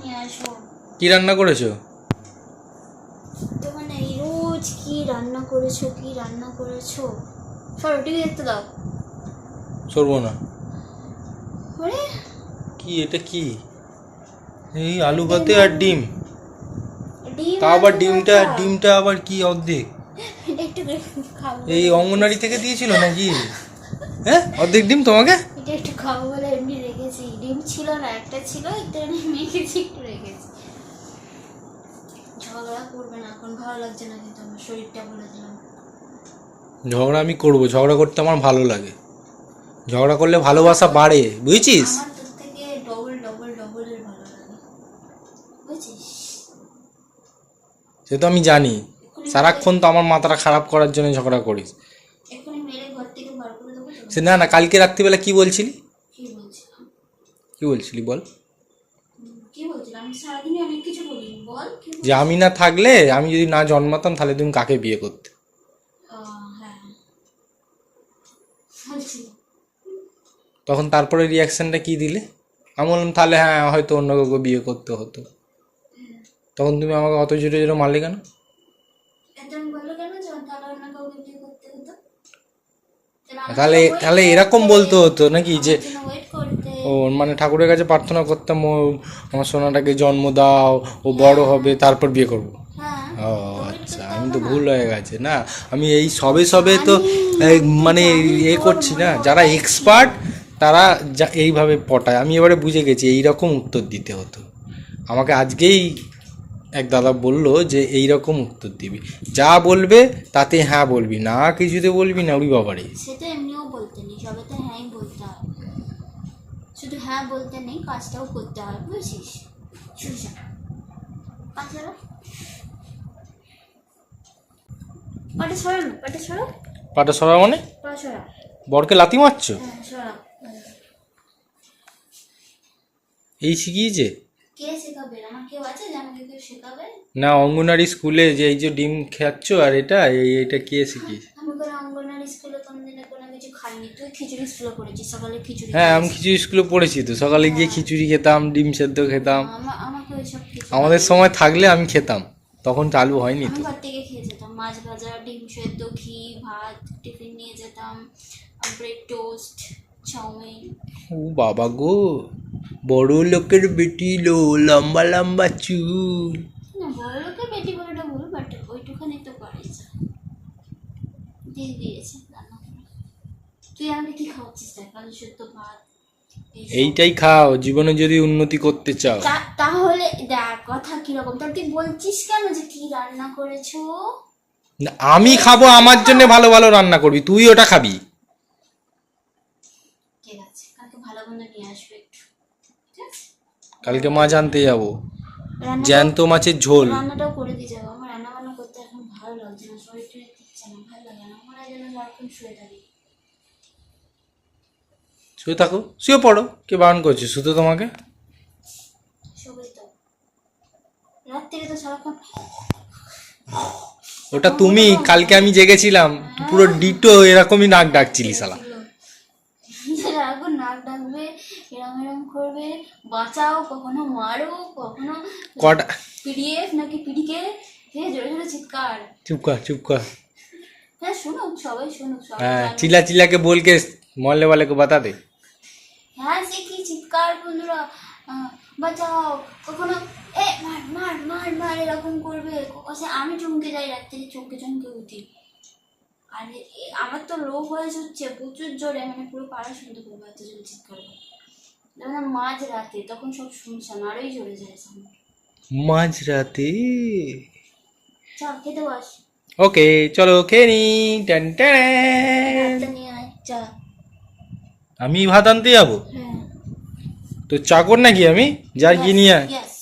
নিয়ে আসো। কি রান্না করেছো? তোমার এই রোজ কি রান্না করেছো, কি রান্না করেছো? সরো টিভি দেখতে দাও। সরবো না। আরে কি এটা কি? এই আলু ভাতে আর ডিম। ডিম তা আবার আলু ডিমটা ভাজা। ডিমটা আবার কি অর্ধেক? এটা একটু খাবো এই অঙ্গনারী থেকে দিয়েছিল নাকি? হ্যাঁ, অর্ধেক ডিম তোমাকে? এটা একটু খাবো বলে এমনি রেখেছি। ডিম ছিল না, একটা ছিল, এটা মেখেছি, একটু রেখেছি। ঝগড়া করবে না, এখন ভালো লাগছে না, কিন্তু আমার শরীরটা বলে দিলাম। ঝগড়া আমি করবো, ঝগড়া করতে আমার ভালো লাগে। ঝগড়া করলে ভালোবাসা বাড়ে, বুঝেছিস? আমার তোর থেকে ডবল ডবল ডবলের ভালো লাগে, বুঝছিস? সে তো আমি জানি। সারাক্ষণ তো আমার মাথাটা খারাপ করার জন্য ঝগড়া করিস। এখনই মেরে ঘর থেকে বার করে দেবো তো। সে না না, কালকে রাত্রিবেলা কি বলছিলি? কি বলছিলাম? কি বলছিলি বল? কি বলছিলাম? আমি সারাদিনই অনেক কিছু বলি, বল কি যে আমি না থাকলে, আমি যদি না জন্মাতাম, তাহলে তুমি কাকে বিয়ে করতে? হ্যাঁ বলছি। তখন তারপরে রিয়াকশনটা কি দিলে? আমি বললাম তাহলে হ্যাঁ, হয়তো অন্য কাউকে বিয়ে করতে হতো। তখন তুমি আমাকে অত জোরে জোরে মারলে কেন? একদম বললো কেন যে তাহলে অন্য কাউকে বিয়ে করতে হতো? তাহলে তাহলে এরকম বলতে হতো নাকি যে ওয়েট করতে। ও মানে ঠাকুরের কাছে প্রার্থনা করতাম, ও আমার সোনাটাকে জন্ম দাও, ও বড় হবে, তারপর বিয়ে করবো? হ্যাঁ ও আচ্ছা, আমি তো ভুল হয়ে গেছে না। আমি এই সবে সবে তো মানে এ করছি না। যারা এক্সপার্ট তারা এইভাবে পটায়। আমি এবারে বুঝে গেছি এইরকম উত্তর দিতে হতো আমাকে। আজকেই এক দাদা বললো যে এই রকম উত্তর দিবি, যা বলবে তাতে হ্যাঁ বলবি, না কিছুতে বলবি না। উড়ি বাবারে, সেটা এমনিও বলতে নেই, সবেতে হ্যাঁই বলতে হয়। শুধু হ্যাঁ বলতে নেই, কাজটাও করতে হয়, বুঝেছিস? শুনছা পাঁচরা পাটা সরা না, পাটা সরা। পাটা সরা মানে? পা সরা। বরকে লাথি মারছো? হ্যাঁ সরা। এই শিখিয়েছে? কে শেখাবে? আমার কেউ আছে যে আমাকে কেউ শেখাবে? না, অঙ্গনারী স্কুলে যে এই যে ডিম খাচ্ছ আর এটা কে শিখিয়েছে? আমি কোনো অঙ্গনওয়াড়ি স্কুলে কোনোদিনে কোনো কিছু খাইনি। তুই খিচুড়ি স্কুলে পড়েছিস, সকালে খিচুড়ি হ্যাঁ, আমি খেয়েছিস। খিচুড়ি স্কুলে পড়েছি তো। সকালে গিয়ে খিচুড়ি খেতাম, ডিম সেদ্ধ খেতাম। আমাকে ওইসব কিছু আমাদের সময় থাকলে আমি খেতাম, তখন চালু হয়নি আমি তো। ঘর থেকে খেয়ে যেতাম মাছ ভাজা, ডিম সেদ্ধ, ঘি ভাত, টিফিন নিয়ে যেতাম, ব্রেড টোস্ট, চাউমিন। ও বাবা গো, বড় লোকের বেটি লো, লম্বা লম্বা চুল। না বড় লোকের বেটি বড়টা ভুল, বাট ওইটুখানি তো করেছে, দিয়ে দিয়েছে রান্না করে। তুই আমাকে কি খাওয়াচ্ছিস? দেখ আলু সেদ্ধ ভাত এইসব। এইটাই খাও জীবনে যদি উন্নতি করতে চাও। তাহলে দেখ কথা কিরকম, তাহলে তুই বলছিস কেন যে কি রান্না করেছো? না, আমি খাবো, আমার জন্য ভালো ভালো রান্না করবি, তুই ওটা খাবি। ঠিক আছে, কালকে ভালো মন্দ নিয়ে আসবে একটু, ঠিক আছে? কালকে মাছ আনতে যাবো, রান্নাটাও- জ্যান্ত মাছের ঝোল। রান্নাটাও করে দিয়ে যাবো। আমার রান্না বান্না করতে এখন ভালো লাগছে না, শরীর টরীর দিচ্ছে না, ভালো লাগে না। আমার যেন সারাক্ষণ শুয়ে থাকি। শুয়ে থাকো, শুয়ে পড়ো, কে বারণ করছে? শুধু তোমাকে শুবে তো রাত থেকে তো সারাক্ষণ। ওটা তুমি। কালকে আমি জেগেছিলাম, পুরো ডিটো এরকমই নাক ডাকছিলি শালা। সারাক্ষণ নাক ডাকবে, এরম এরম করবে, বাঁচাও, কখনো মারো, কখনো কটা? পিডিএফ নাকি পিডিকে, হে জোরে জোরে চিৎকার। চুপ কর, চুপ কর। হ্যাঁ শুনুক, সবাই শুনুক, সবাই হ্যাঁ, জানুক। চিल्ला चिल्ला के बोल के मोहल्ले वाले को बता दे। হ্যাঁ সে কি চিৎকার, বন্ধুরা বাঁচাও, কখনো এ মার মার মার মার এরকম করবে। আমি চমকে যাই, রাত থেকে চমকে চমকে উঠি। আর আমার তো লো ভয়েস হচ্ছে প্রচুর জোরে, মানে পুরো পাড়া শুনতে পাবো এত জোরে চিৎকার করে। যেমন মাঝ রাতে, তখন সব শুনছান, আরোই জোরে যায় সামনে। মাঝরাতে? চল খেতে বস। ওকে চলো খেয়ে নি। Ten ten. ভাতটা নিয়ে আয়, চল। আমি ভাত আনতে যাবো? হ্যাঁ তো চাকর নাকি আমি? যার গিয়ে নিয়ে আয়। ইয়েস।